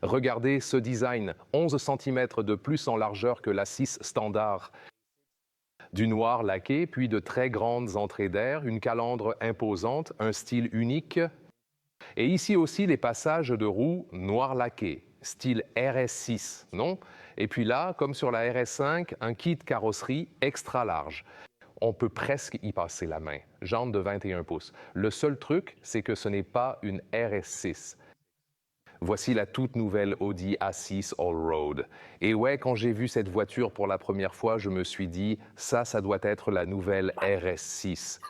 Regardez ce design, 11 cm de plus en largeur que la 6 standard. Du noir laqué, puis de très grandes entrées d'air, une calandre imposante, un style unique. Et ici aussi les passages de roues noir laqué, style RS6, non? Et puis là, comme sur la RS5, un kit carrosserie extra large. On peut presque y passer la main, jantes de 21 pouces. Le seul truc, c'est que ce n'est pas une RS6. Voici la toute nouvelle Audi A6 Allroad. Et ouais, quand j'ai vu cette voiture pour la première fois, je me suis dit, ça doit être la nouvelle RS6.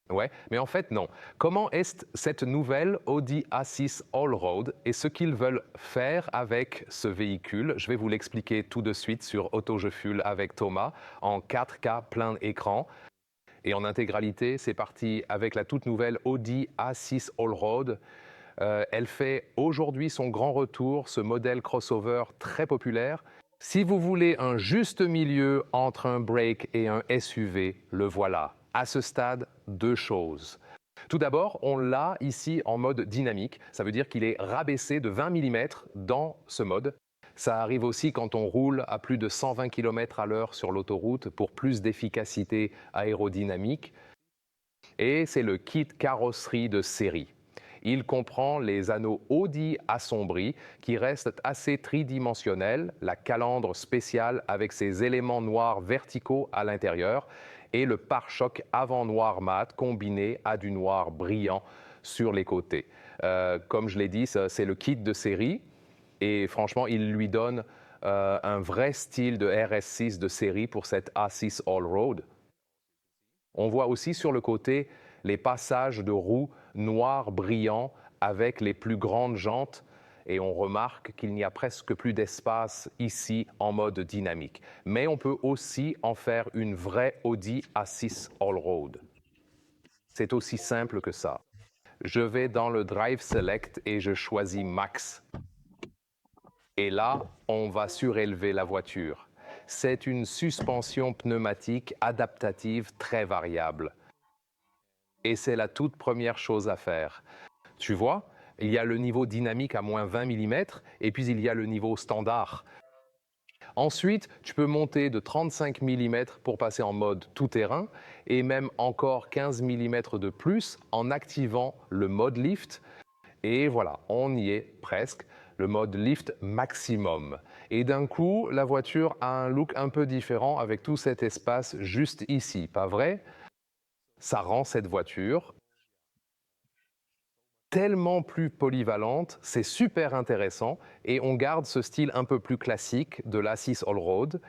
Ouais, mais en fait, non. Comment est cette nouvelle Audi A6 Allroad et ce qu'ils veulent faire avec ce véhicule? Je vais vous l'expliquer tout de suite sur Auto Je Fuel avec Thomas en 4K plein écran. Et en intégralité, c'est parti avec la toute nouvelle Audi A6 Allroad. Elle fait aujourd'hui son grand retour, ce modèle crossover très populaire. Si vous voulez un juste milieu entre un break et un SUV, le voilà. À ce stade, deux choses. Tout d'abord, on l'a ici en mode dynamique. Ça veut dire qu'il est rabaissé de 20 mm dans ce mode. Ça arrive aussi quand on roule à plus de 120 km/h sur l'autoroute pour plus d'efficacité aérodynamique. Et c'est le kit carrosserie de série. Il comprend les anneaux Audi assombris qui restent assez tridimensionnels, la calandre spéciale avec ses éléments noirs verticaux à l'intérieur et le pare-choc avant noir mat combiné à du noir brillant sur les côtés. Comme je l'ai dit, c'est le kit de série et franchement, il lui donne un vrai style de RS6 de série pour cette A6 Allroad. On voit aussi sur le côté les passages de roues noirs brillants avec les plus grandes jantes et on remarque qu'il n'y a presque plus d'espace ici en mode dynamique. Mais on peut aussi en faire une vraie Audi A6 Allroad. C'est aussi simple que ça. Je vais dans le Drive Select et je choisis Max. Et là, on va surélever la voiture. C'est une suspension pneumatique adaptative très variable. Et c'est la toute première chose à faire. Tu vois, il y a le niveau dynamique à moins 20 mm et puis il y a le niveau standard. Ensuite, tu peux monter de 35 mm pour passer en mode tout-terrain et même encore 15 mm de plus en activant le mode lift. Et voilà, on y est presque, le mode lift maximum. Et d'un coup, la voiture a un look un peu différent avec tout cet espace juste ici, pas vrai? Ça rend cette voiture tellement plus polyvalente, c'est super intéressant et on garde ce style un peu plus classique de l'A6 Allroad.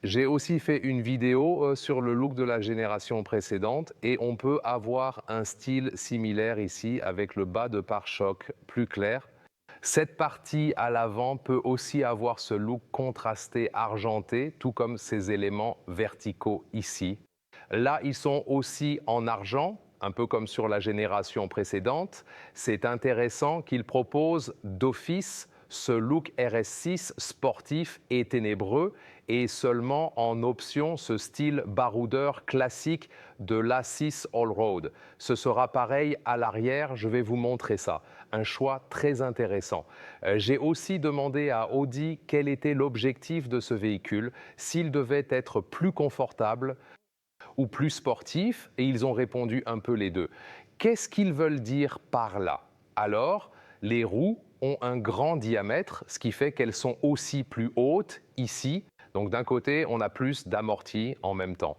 J'ai aussi fait une vidéo sur le look de la génération précédente et on peut avoir un style similaire ici avec le bas de pare-choc plus clair. Cette partie à l'avant peut aussi avoir ce look contrasté argenté, tout comme ces éléments verticaux ici. Là, ils sont aussi en argent, un peu comme sur la génération précédente. C'est intéressant qu'ils proposent d'office ce look RS6 sportif et ténébreux et seulement en option ce style baroudeur classique de l'A6 Allroad. Ce sera pareil à l'arrière, je vais vous montrer ça. Un choix très intéressant. J'ai aussi demandé à Audi quel était l'objectif de ce véhicule, s'il devait être plus confortable ou plus sportif, et ils ont répondu un peu les deux. Qu'est-ce qu'ils veulent dire par là? Alors, les roues ont un grand diamètre, ce qui fait qu'elles sont aussi plus hautes ici. Donc d'un côté, on a plus d'amortis en même temps.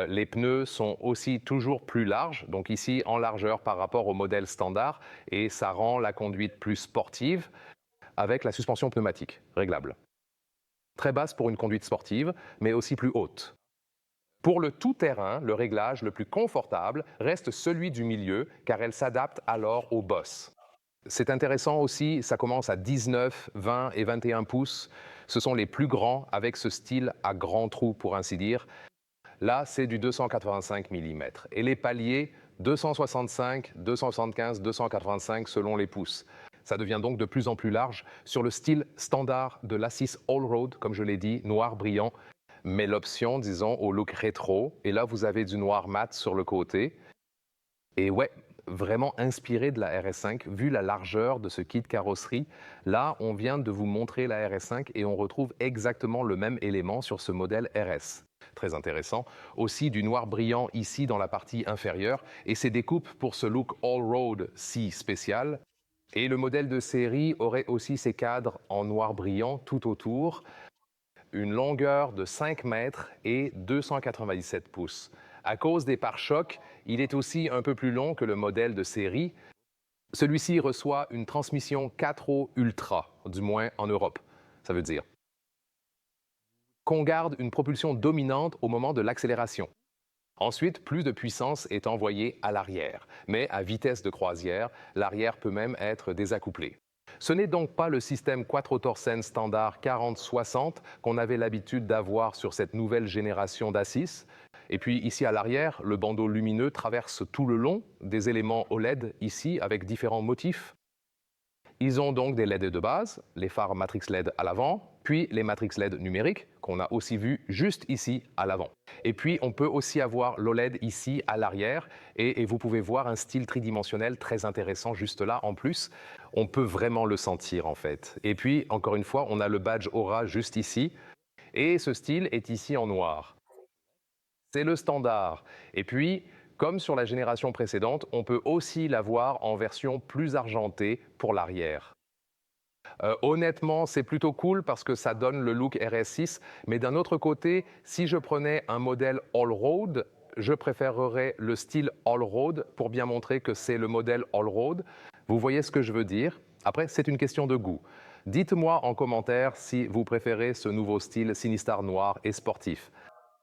Les pneus sont aussi toujours plus larges, donc ici en largeur par rapport au modèle standard, et ça rend la conduite plus sportive avec la suspension pneumatique réglable. Très basse pour une conduite sportive, mais aussi plus haute. Pour le tout-terrain, le réglage le plus confortable reste celui du milieu, car elle s'adapte alors au boss. C'est intéressant aussi, ça commence à 19, 20 et 21 pouces. Ce sont les plus grands avec ce style à grands trous, pour ainsi dire. Là, c'est du 285 mm. Et les paliers, 265, 275, 285 selon les pouces. Ça devient donc de plus en plus large sur le style standard de l'A6 Allroad, comme je l'ai dit, noir brillant, mais l'option, disons, au look rétro. Et là, vous avez du noir mat sur le côté. Et ouais, vraiment inspiré de la RS5, vu la largeur de ce kit carrosserie. Là, on vient de vous montrer la RS5 et on retrouve exactement le même élément sur ce modèle RS. Très intéressant. Aussi du noir brillant ici dans la partie inférieure et ces découpes pour ce look all-road si spécial. Et le modèle de série aurait aussi ses cadres en noir brillant tout autour, une longueur de 5 mètres et 297 pouces. À cause des pare-chocs, il est aussi un peu plus long que le modèle de série. Celui-ci reçoit une transmission 4 Ultra, du moins en Europe. Ça veut dire qu'on garde une propulsion dominante au moment de l'accélération. Ensuite, plus de puissance est envoyée à l'arrière, mais à vitesse de croisière, l'arrière peut même être désaccouplé. Ce n'est donc pas le système Quattro-Torsen standard 40-60 qu'on avait l'habitude d'avoir sur cette nouvelle génération d'A6. Et puis ici à l'arrière, le bandeau lumineux traverse tout le long, des éléments OLED ici avec différents motifs. Ils ont donc des LED de base, les phares Matrix LED à l'avant, puis les Matrix LED numériques, qu'on a aussi vu juste ici à l'avant. Et puis on peut aussi avoir l'OLED ici à l'arrière, et vous pouvez voir un style tridimensionnel très intéressant juste là en plus. On peut vraiment le sentir en fait. Et puis, encore une fois, on a le badge Aura juste ici, et ce style est ici en noir. C'est le standard. Et puis, comme sur la génération précédente, on peut aussi l'avoir en version plus argentée pour l'arrière. Honnêtement, c'est plutôt cool parce que ça donne le look RS6, mais d'un autre côté, si je prenais un modèle all-road, je préférerais le style all-road pour bien montrer que c'est le modèle all-road. Vous voyez ce que je veux dire? Après, c'est une question de goût. Dites-moi en commentaire si vous préférez ce nouveau style Sinistar noir et sportif.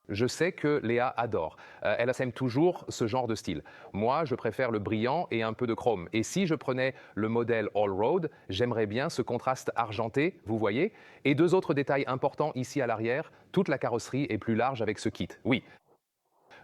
Je sais que Léa adore. Elle aime toujours ce genre de style. Moi, je préfère le brillant et un peu de chrome. Et si je prenais le modèle All-Road, j'aimerais bien ce contraste argenté, vous voyez. Et deux autres détails importants ici à l'arrière, toute la carrosserie est plus large avec ce kit. Oui,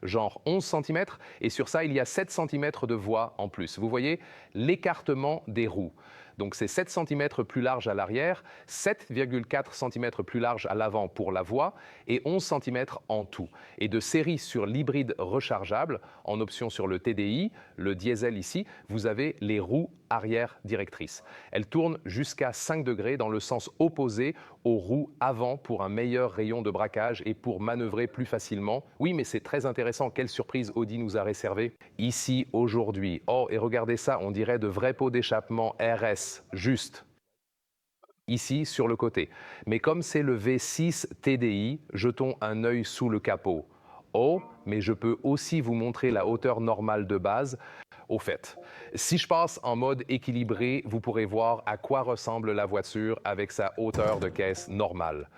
genre 11 cm, et sur ça, il y a 7 cm de voie en plus. Vous voyez l'écartement des roues. Donc c'est 7 cm plus large à l'arrière, 7,4 cm plus large à l'avant pour la voie et 11 cm en tout. Et de série sur l'hybride rechargeable, en option sur le TDI, le diesel ici, vous avez les roues arrière directrices. Elles tournent jusqu'à 5 degrés dans le sens opposé aux roues avant pour un meilleur rayon de braquage et pour manœuvrer plus facilement. Oui, mais c'est très intéressant. Quelle surprise Audi nous a réservé ici aujourd'hui. Oh, et regardez ça, on dirait de vrais pots d'échappement RS, juste. Ici, sur le côté. Mais comme c'est le V6 TDI, jetons un œil sous le capot. Oh, mais je peux aussi vous montrer la hauteur normale de base. Au fait, si je passe en mode équilibré, vous pourrez voir à quoi ressemble la voiture avec sa hauteur de caisse normale.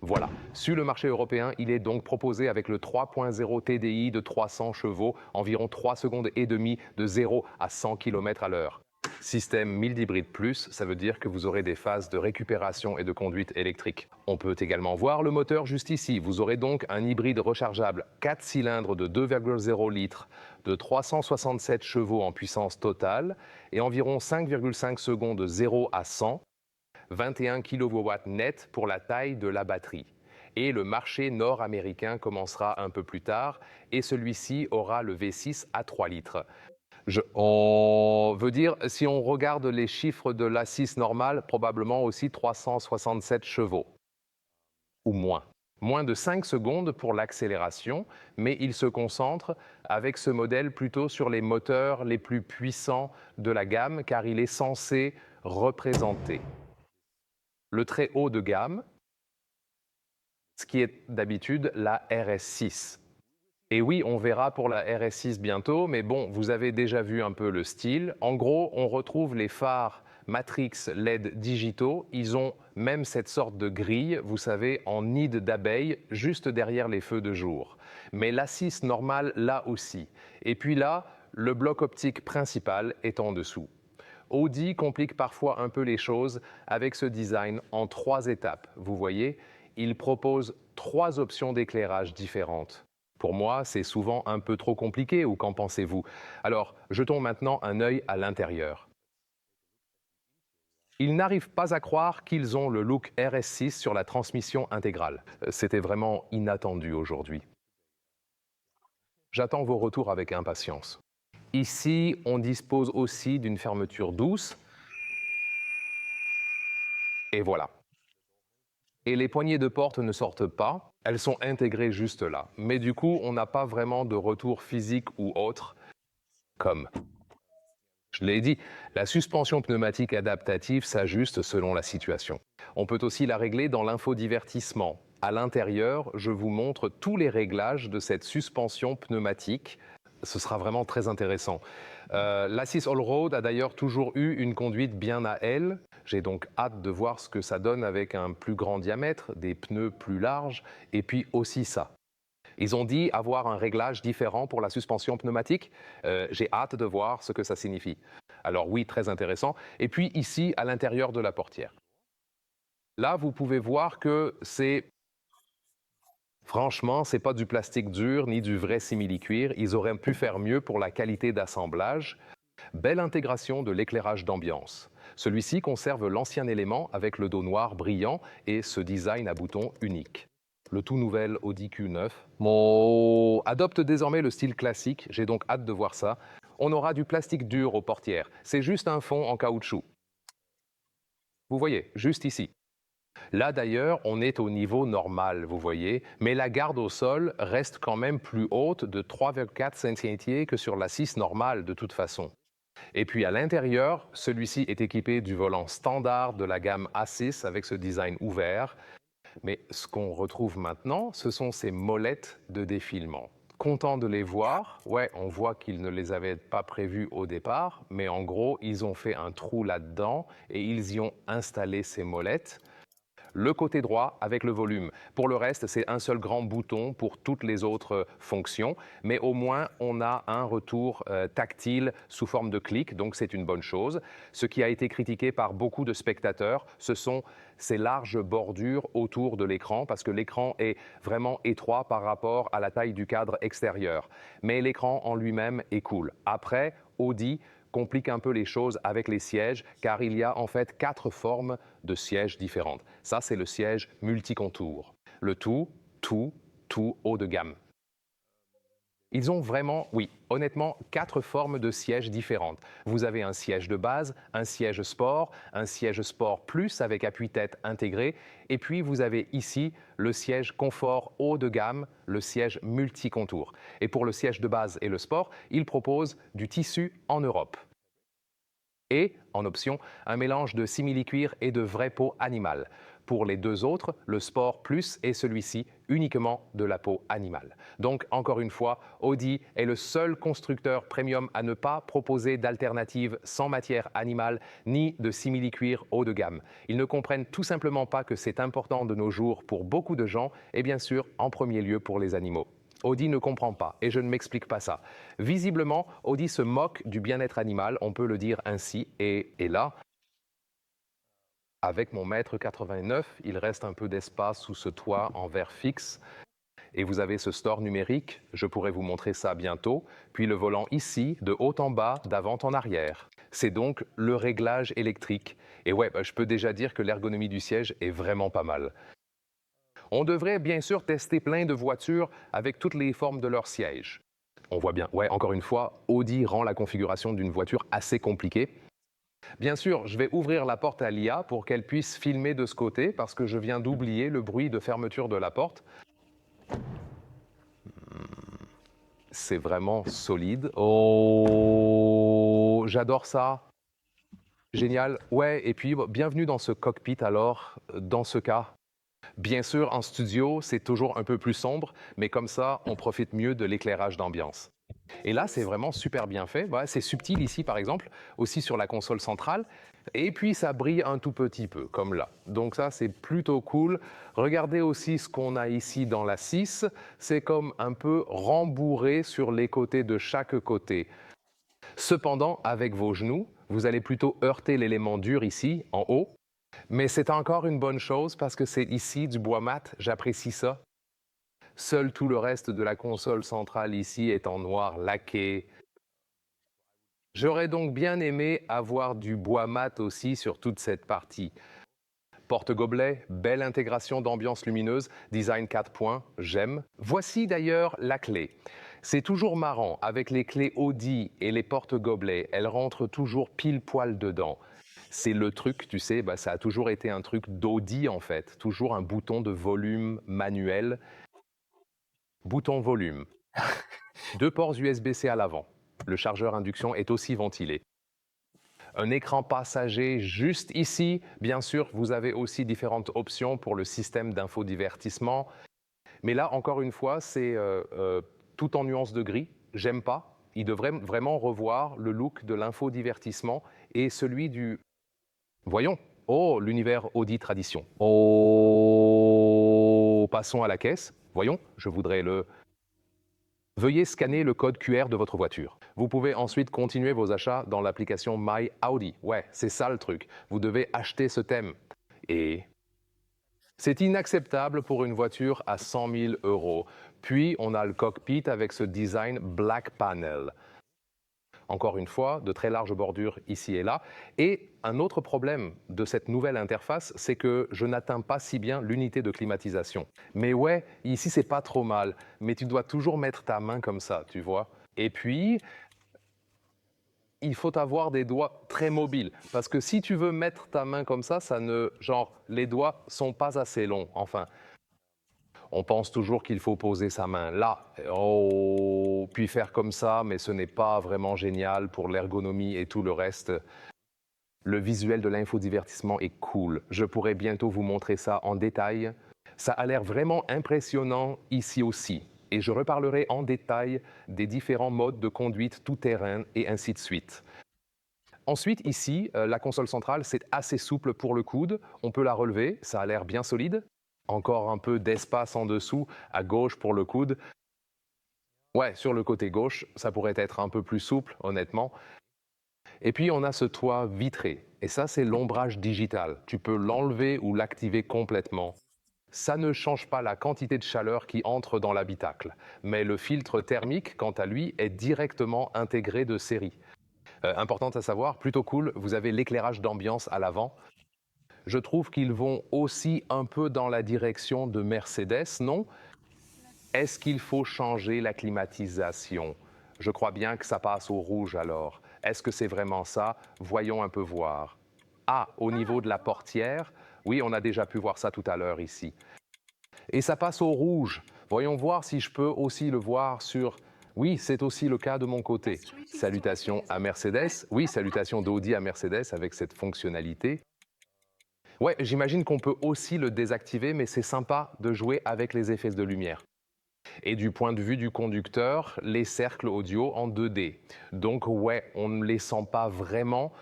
Voilà, sur le marché européen, il est donc proposé avec le 3.0 TDI de 300 chevaux, environ 3 secondes et demie de 0 à 100 km à l'heure. Système 1000 hybride plus, ça veut dire que vous aurez des phases de récupération et de conduite électrique. On peut également voir le moteur juste ici. Vous aurez donc un hybride rechargeable 4 cylindres de 2,0 litres, de 367 chevaux en puissance totale et environ 5,5 secondes de 0 à 100. 21 kW net pour la taille de la batterie. Et le marché nord-américain commencera un peu plus tard et celui-ci aura le V6 à 3 litres. On veut dire, si on regarde les chiffres de l'A6 normale, probablement aussi 367 chevaux ou moins. Moins de 5 secondes pour l'accélération, mais il se concentre avec ce modèle plutôt sur les moteurs les plus puissants de la gamme car il est censé représenter le très haut de gamme, ce qui est d'habitude la RS6. Et oui, on verra pour la RS6 bientôt, mais bon, vous avez déjà vu un peu le style. En gros, on retrouve les phares Matrix LED digitaux. Ils ont même cette sorte de grille, vous savez, en nid d'abeille, juste derrière les feux de jour. Mais l'A6 normale, là aussi. Et puis là, le bloc optique principal est en dessous. Audi complique parfois un peu les choses avec ce design en 3 étapes. Vous voyez, il propose 3 options d'éclairage différentes. Pour moi, c'est souvent un peu trop compliqué, ou qu'en pensez-vous? Alors, jetons maintenant un œil à l'intérieur. Ils n'arrivent pas à croire qu'ils ont le look RS6 sur la transmission intégrale. C'était vraiment inattendu aujourd'hui. J'attends vos retours avec impatience. Ici, on dispose aussi d'une fermeture douce. Et voilà. Et les poignées de porte ne sortent pas, elles sont intégrées juste là. Mais du coup, on n'a pas vraiment de retour physique ou autre, comme je l'ai dit, la suspension pneumatique adaptative s'ajuste selon la situation. On peut aussi la régler dans l'infodivertissement. À l'intérieur, je vous montre tous les réglages de cette suspension pneumatique. Ce sera vraiment très intéressant. La 6 Allroad a d'ailleurs toujours eu une conduite bien à elle. J'ai donc hâte de voir ce que ça donne avec un plus grand diamètre, des pneus plus larges, et puis aussi ça. Ils ont dit avoir un réglage différent pour la suspension pneumatique. J'ai hâte de voir ce que ça signifie. Alors oui, très intéressant. Et puis ici, à l'intérieur de la portière. Là, vous pouvez voir que c'est... Franchement, c'est pas du plastique dur ni du vrai simili-cuir. Ils auraient pu faire mieux pour la qualité d'assemblage. Belle intégration de l'éclairage d'ambiance. Celui-ci conserve l'ancien élément avec le dos noir brillant et ce design à boutons unique. Le tout nouvel Audi Q9 adopte désormais le style classique, j'ai donc hâte de voir ça. On aura du plastique dur aux portières, c'est juste un fond en caoutchouc. Vous voyez, juste ici. Là d'ailleurs, on est au niveau normal, vous voyez, mais la garde au sol reste quand même plus haute de 3,4 cm que sur la 6 normale de toute façon. Et puis à l'intérieur, celui-ci est équipé du volant standard de la gamme A6 avec ce design ouvert. Mais ce qu'on retrouve maintenant, ce sont ces molettes de défilement. Content de les voir, ouais, on voit qu'ils ne les avaient pas prévues au départ, mais en gros, ils ont fait un trou là-dedans et ils y ont installé ces molettes. Le côté droit avec le volume. Pour le reste, c'est un seul grand bouton pour toutes les autres fonctions, mais au moins on a un retour tactile sous forme de clic, donc c'est une bonne chose. Ce qui a été critiqué par beaucoup de spectateurs, ce sont ces larges bordures autour de l'écran, parce que l'écran est vraiment étroit par rapport à la taille du cadre extérieur. Mais l'écran en lui-même est cool. Après, Audi complique un peu les choses avec les sièges, car il y a en fait 4 formes de sièges différentes. Ça, c'est le siège multicontour. Le tout haut de gamme. Ils ont vraiment, oui, honnêtement, 4 formes de sièges différentes. Vous avez un siège de base, un siège sport plus avec appui-tête intégré, et puis vous avez ici le siège confort haut de gamme, le siège multicontour. Et pour le siège de base et le sport, ils proposent du tissu en Europe. Et, en option, un mélange de simili-cuir et de vraie peau animale. Pour les deux autres, le Sport Plus et celui-ci uniquement de la peau animale. Donc, encore une fois, Audi est le seul constructeur premium à ne pas proposer d'alternative sans matière animale ni de simili-cuir haut de gamme. Ils ne comprennent tout simplement pas que c'est important de nos jours pour beaucoup de gens et bien sûr en premier lieu pour les animaux. Audi ne comprend pas, et je ne m'explique pas ça. Visiblement, Audi se moque du bien-être animal, on peut le dire ainsi, et là, avec mon mètre 89, il reste un peu d'espace sous ce toit en verre fixe, et vous avez ce store numérique, je pourrais vous montrer ça bientôt, puis le volant ici, de haut en bas, d'avant en arrière. C'est donc le réglage électrique. Et ouais, je peux déjà dire que l'ergonomie du siège est vraiment pas mal. On devrait bien sûr tester plein de voitures avec toutes les formes de leur siège. On voit bien, ouais, encore une fois, Audi rend la configuration d'une voiture assez compliquée. Bien sûr, je vais ouvrir la porte à l'IA pour qu'elle puisse filmer de ce côté parce que je viens d'oublier le bruit de fermeture de la porte. C'est vraiment solide. Oh, j'adore ça. Génial. Ouais, et puis bienvenue dans ce cockpit alors, dans ce cas. Bien sûr, en studio, c'est toujours un peu plus sombre, mais comme ça, on profite mieux de l'éclairage d'ambiance. Et là, c'est vraiment super bien fait. Voilà, c'est subtil ici, par exemple, aussi sur la console centrale. Et puis, ça brille un tout petit peu, comme là. Donc ça, c'est plutôt cool. Regardez aussi ce qu'on a ici dans la 6. C'est comme un peu rembourré sur les côtés de chaque côté. Cependant, avec vos genoux, vous allez plutôt heurter l'élément dur ici, en haut. Mais c'est encore une bonne chose parce que c'est ici du bois mat, j'apprécie ça. Seul tout le reste de la console centrale ici est en noir laqué. J'aurais donc bien aimé avoir du bois mat aussi sur toute cette partie. Porte-gobelet, belle intégration d'ambiance lumineuse, design 4 points, j'aime. Voici d'ailleurs la clé. C'est toujours marrant, avec les clés Audi et les porte-gobelets, elles rentrent toujours pile poil dedans. C'est le truc, tu sais, ça a toujours été un truc d'Audi en fait, toujours un bouton de volume manuel, bouton volume. Deux ports USB-C à l'avant. Le chargeur induction est aussi ventilé. Un écran passager juste ici. Bien sûr, vous avez aussi différentes options pour le système d'infodivertissement. Mais là, encore une fois, c'est tout en nuances de gris. J'aime pas. Il devrait vraiment revoir le look de l'infodivertissement et celui du... Voyons. Oh, l'univers Audi Tradition. Oh, passons à la caisse. Voyons, je voudrais le... Veuillez scanner le code QR de votre voiture. Vous pouvez ensuite continuer vos achats dans l'application My Audi. Ouais, c'est ça le truc. Vous devez acheter ce thème. Et c'est inacceptable pour une voiture à 100 000 euros. Puis, on a le cockpit avec ce design Black Panel. Encore une fois, de très larges bordures ici et là. Et un autre problème de cette nouvelle interface, c'est que je n'atteins pas si bien l'unité de climatisation. Mais ouais, ici, c'est pas trop mal. Mais tu dois toujours mettre ta main comme ça, tu vois. Et puis, il faut avoir des doigts très mobiles. Parce que si tu veux mettre ta main comme ça, genre, les doigts sont pas assez longs. Enfin, on pense toujours qu'il faut poser sa main là, oh, puis faire comme ça, mais ce n'est pas vraiment génial pour l'ergonomie et tout le reste. Le visuel de l'infodivertissement est cool. Je pourrais bientôt vous montrer ça en détail. Ça a l'air vraiment impressionnant ici aussi. Et je reparlerai en détail des différents modes de conduite tout-terrain et ainsi de suite. Ensuite, ici, la console centrale, c'est assez souple pour le coude. On peut la relever, ça a l'air bien solide. Encore un peu d'espace en dessous, à gauche pour le coude. Ouais, sur le côté gauche, ça pourrait être un peu plus souple, honnêtement. Et puis, on a ce toit vitré. Et ça, c'est l'ombrage digital. Tu peux l'enlever ou l'activer complètement. Ça ne change pas la quantité de chaleur qui entre dans l'habitacle. Mais le filtre thermique, quant à lui, est directement intégré de série. Importante à savoir, plutôt cool, vous avez l'éclairage d'ambiance à l'avant. Je trouve qu'ils vont aussi un peu dans la direction de Mercedes, non? Est-ce qu'il faut changer la climatisation? Je crois bien que ça passe au rouge alors. Est-ce que c'est vraiment ça? Voyons un peu voir. Ah, au niveau de la portière, oui, on a déjà pu voir ça tout à l'heure ici. Et ça passe au rouge. Voyons voir si je peux aussi le voir sur... Oui, c'est aussi le cas de mon côté. Salutations à Mercedes. Oui, salutations d'Audi à Mercedes avec cette fonctionnalité. Ouais, j'imagine qu'on peut aussi le désactiver, mais c'est sympa de jouer avec les effets de lumière. Et du point de vue du conducteur, les cercles audio en 2D. Donc ouais, on ne les sent pas vraiment.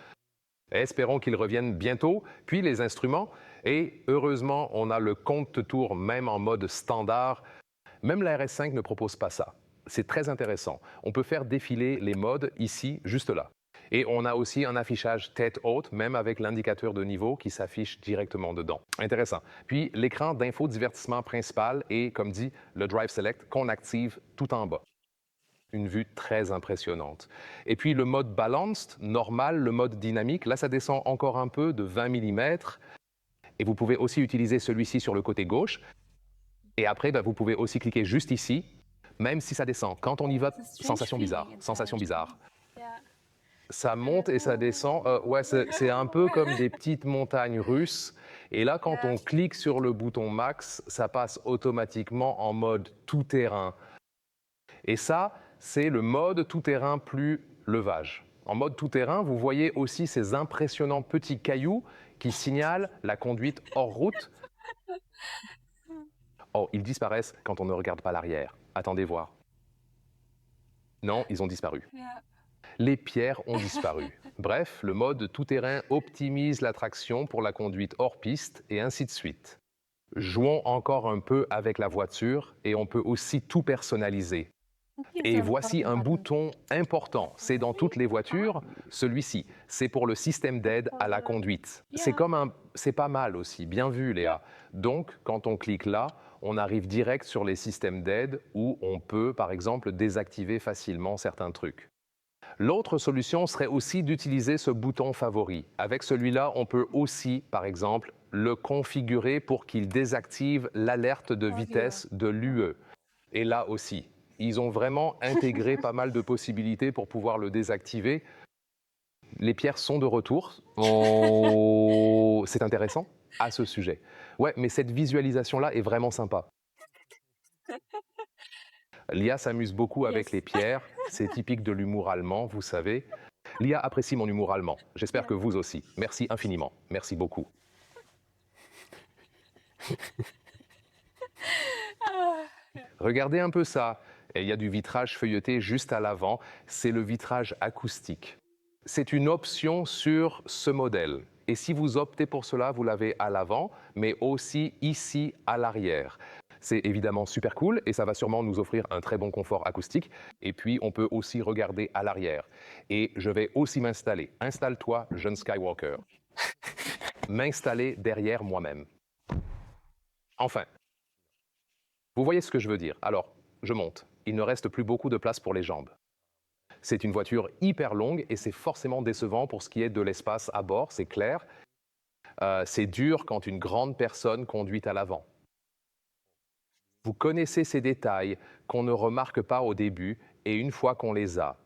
Espérons qu'ils reviennent bientôt. Puis les instruments. Et heureusement, on a le compte-tour même en mode standard. Même la RS5 ne propose pas ça. C'est très intéressant. On peut faire défiler les modes ici, juste là. Et on a aussi un affichage tête haute, même avec l'indicateur de niveau qui s'affiche directement dedans. Intéressant. Puis l'écran d'infodivertissement principal et, comme dit, le Drive Select qu'on active tout en bas. Une vue très impressionnante. Et puis le mode Balanced, normal, le mode dynamique, là ça descend encore un peu de 20 mm. Et vous pouvez aussi utiliser celui-ci sur le côté gauche. Et après, vous pouvez aussi cliquer juste ici, même si ça descend. Quand on y va, sensation bizarre, sensation bizarre. Ça monte et ça descend. Ouais, c'est un peu comme des petites montagnes russes. Et là, quand on clique sur le bouton Max, ça passe automatiquement en mode tout-terrain. Et ça, c'est le mode tout-terrain plus levage. En mode tout-terrain, vous voyez aussi ces impressionnants petits cailloux qui signalent la conduite hors route. Oh, ils disparaissent quand on ne regarde pas l'arrière. Attendez voir. Non, ils ont disparu. Les pierres ont disparu. Bref, le mode tout-terrain optimise la traction pour la conduite hors piste et ainsi de suite. Jouons encore un peu avec la voiture et on peut aussi tout personnaliser. Et voici un bouton important, c'est dans toutes les voitures, celui-ci, c'est pour le système d'aide à la conduite. C'est pas mal aussi, bien vu Léa. Donc, quand on clique là, on arrive direct sur les systèmes d'aide où on peut, par exemple, désactiver facilement certains trucs. L'autre solution serait aussi d'utiliser ce bouton favori. Avec celui-là, on peut aussi, par exemple, le configurer pour qu'il désactive l'alerte de vitesse de l'UE. Et là aussi, Ils ont vraiment intégré pas mal de possibilités pour pouvoir le désactiver. Les pierres sont de retour. Oh, c'est intéressant à ce sujet. Ouais, mais cette visualisation-là est vraiment sympa. L'IA s'amuse beaucoup avec Yes. les pierres. C'est typique de l'humour allemand, vous savez. L'IA apprécie mon humour allemand. J'espère Yeah. que vous aussi. Merci infiniment. Merci beaucoup. Ah, Regardez un peu ça. Et il y a du vitrage feuilleté juste à l'avant. C'est le vitrage acoustique. C'est une option sur ce modèle. Et si vous optez pour cela, vous l'avez à l'avant, mais aussi ici à l'arrière. C'est évidemment super cool et ça va sûrement nous offrir un très bon confort acoustique. Et puis, on peut aussi regarder à l'arrière. Et je vais aussi m'installer. Installe-toi, jeune Skywalker. M'installer derrière moi-même. Enfin, vous voyez ce que je veux dire. Alors, je monte. Il ne reste plus beaucoup de place pour les jambes. C'est une voiture hyper longue et c'est forcément décevant pour ce qui est de l'espace à bord, c'est clair. C'est dur quand une grande personne conduit à l'avant. Vous connaissez ces détails qu'on ne remarque pas au début et une fois qu'on les a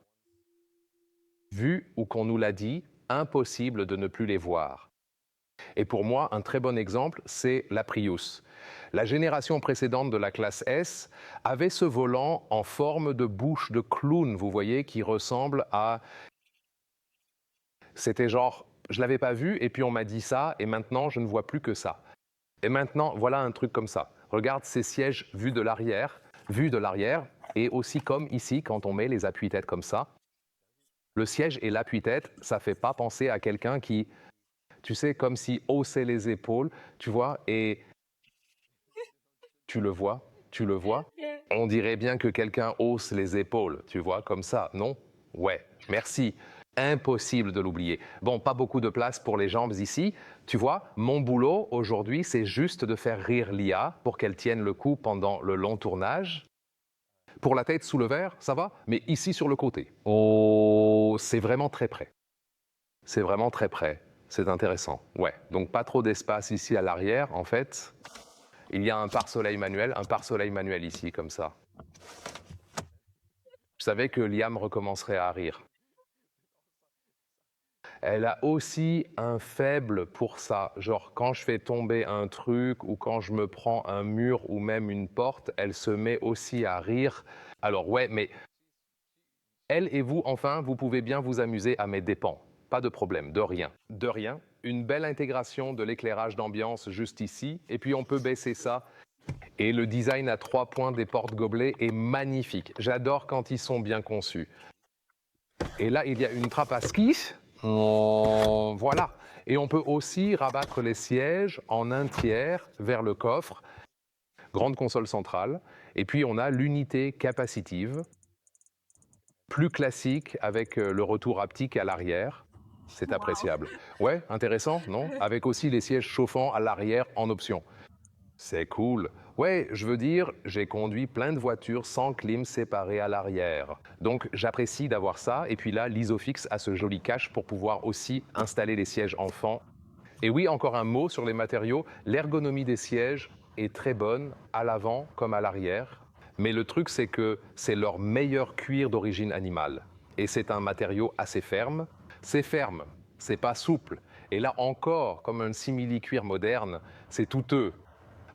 vus ou qu'on nous l'a dit, impossible de ne plus les voir. Et pour moi, un très bon exemple, c'est la Prius. La génération précédente de la classe S avait ce volant en forme de bouche de clown, vous voyez, qui ressemble à... C'était genre, je l'avais pas vu et puis on m'a dit ça et maintenant je ne vois plus que ça. Et maintenant, voilà un truc comme ça. Regarde ces sièges vus de l'arrière et aussi comme ici quand on met les appuis-têtes comme ça. Le siège et l'appui-tête, ça fait pas penser à quelqu'un qui, tu sais, comme si haussait les épaules, tu vois, et tu le vois. yeah. On dirait bien que quelqu'un hausse les épaules, tu vois, comme ça, non? Ouais, merci. Impossible de l'oublier. Bon, pas beaucoup de place pour les jambes ici. Tu vois, mon boulot aujourd'hui, c'est juste de faire rire l'IA pour qu'elle tienne le coup pendant le long tournage. Pour la tête sous le verre, ça va, mais ici sur le côté. Oh, c'est vraiment très près. C'est vraiment très près. C'est intéressant. Ouais, donc pas trop d'espace ici à l'arrière, en fait. Il y a un pare-soleil manuel ici, comme ça. Je savais que Liam recommencerait à rire. Elle a aussi un faible pour ça. Genre, quand je fais tomber un truc ou quand je me prends un mur ou même une porte, elle se met aussi à rire. Alors, ouais, mais elle et vous, enfin, vous pouvez bien vous amuser à mes dépens. Pas de problème, de rien. De rien. Une belle intégration de l'éclairage d'ambiance juste ici. Et puis, on peut baisser ça. Et le design à 3 points des porte-gobelets est magnifique. J'adore quand ils sont bien conçus. Et là, il y a une trappe à ski. Oh, voilà. Et on peut aussi rabattre les sièges en un tiers vers le coffre. Grande console centrale. Et puis, on a l'unité capacitive, plus classique avec le retour haptique à l'arrière. C'est Wow. appréciable. Ouais, intéressant, non? Avec aussi les sièges chauffants à l'arrière en option. C'est cool. Ouais, je veux dire, j'ai conduit plein de voitures sans clim séparée à l'arrière. Donc j'apprécie d'avoir ça. Et puis là, l'Isofix a ce joli cache pour pouvoir aussi installer les sièges enfants. Et oui, encore un mot sur les matériaux. L'ergonomie des sièges est très bonne, à l'avant comme à l'arrière. Mais le truc, c'est que c'est leur meilleur cuir d'origine animale. Et c'est un matériau assez ferme. C'est ferme, c'est pas souple. Et là encore, comme un simili-cuir moderne, c'est douteux.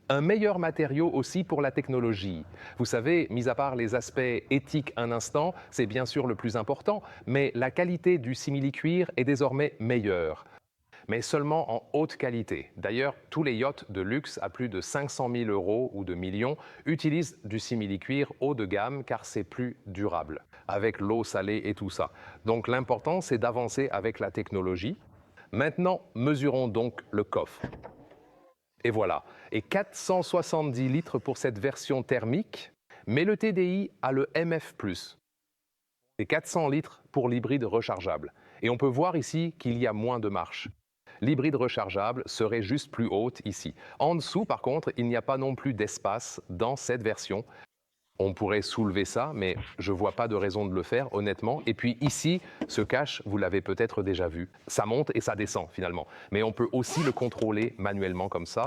Un meilleur matériau aussi pour la technologie. Vous savez, mis à part les aspects éthiques un instant, c'est bien sûr le plus important, mais la qualité du simili-cuir est désormais meilleure. Mais seulement en haute qualité. D'ailleurs, tous les yachts de luxe à plus de 500 000 euros ou de millions utilisent du simili-cuir haut de gamme car c'est plus durable, avec l'eau salée et tout ça. Donc l'important, c'est d'avancer avec la technologie. Maintenant, mesurons donc le coffre. Et voilà. Et 470 litres pour cette version thermique, mais le TDI a le MF+. Et 400 litres pour l'hybride rechargeable. Et on peut voir ici qu'il y a moins de marche. L'hybride rechargeable serait juste plus haute ici. En dessous, par contre, il n'y a pas non plus d'espace dans cette version. On pourrait soulever ça, mais je ne vois pas de raison de le faire, honnêtement. Et puis ici, ce cache, vous l'avez peut-être déjà vu. Ça monte et ça descend, finalement. Mais on peut aussi le contrôler manuellement comme ça.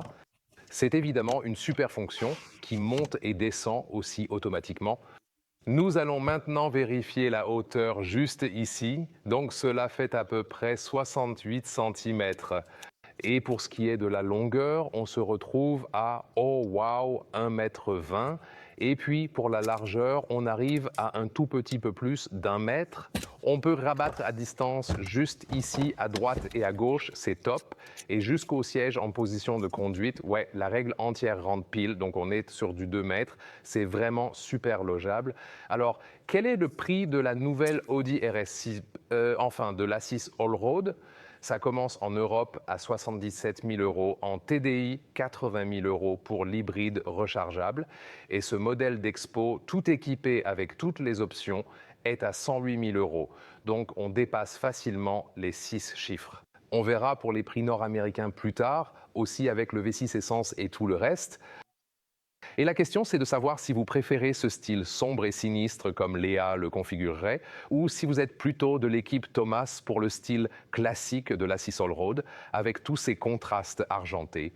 C'est évidemment une super fonction qui monte et descend aussi automatiquement. Nous allons maintenant vérifier la hauteur juste ici. Donc cela fait à peu près 68 cm. Et pour ce qui est de la longueur, on se retrouve à, oh wow, 1,20 m. Et puis pour la largeur, on arrive à un tout petit peu plus d'1 m. On peut rabattre à distance juste ici, à droite et à gauche, c'est top. Et jusqu'au siège en position de conduite, ouais, la règle entière rentre pile, donc on est sur du 2 mètres. C'est vraiment super logeable. Alors, quel est le prix de la nouvelle Audi RS6, de l'A6 Allroad? Ça commence en Europe à 77 000 €, en TDI 80 000 € pour l'hybride rechargeable. Et ce modèle d'Expo, tout équipé avec toutes les options, est à 108 000 €. Donc on dépasse facilement les 6 chiffres. On verra pour les prix nord-américains plus tard, aussi avec le V6 essence et tout le reste. Et la question, c'est de savoir si vous préférez ce style sombre et sinistre comme Léa le configurerait, ou si vous êtes plutôt de l'équipe Thomas pour le style classique de la 6 Allroad, avec tous ces contrastes argentés.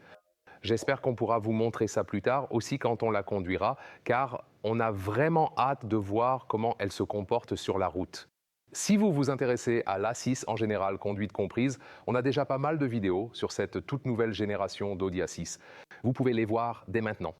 J'espère qu'on pourra vous montrer ça plus tard, aussi quand on la conduira, car on a vraiment hâte de voir comment elle se comporte sur la route. Si vous vous intéressez à l'A6 en général, conduite comprise, on a déjà pas mal de vidéos sur cette toute nouvelle génération d'Audi A6. Vous pouvez les voir dès maintenant.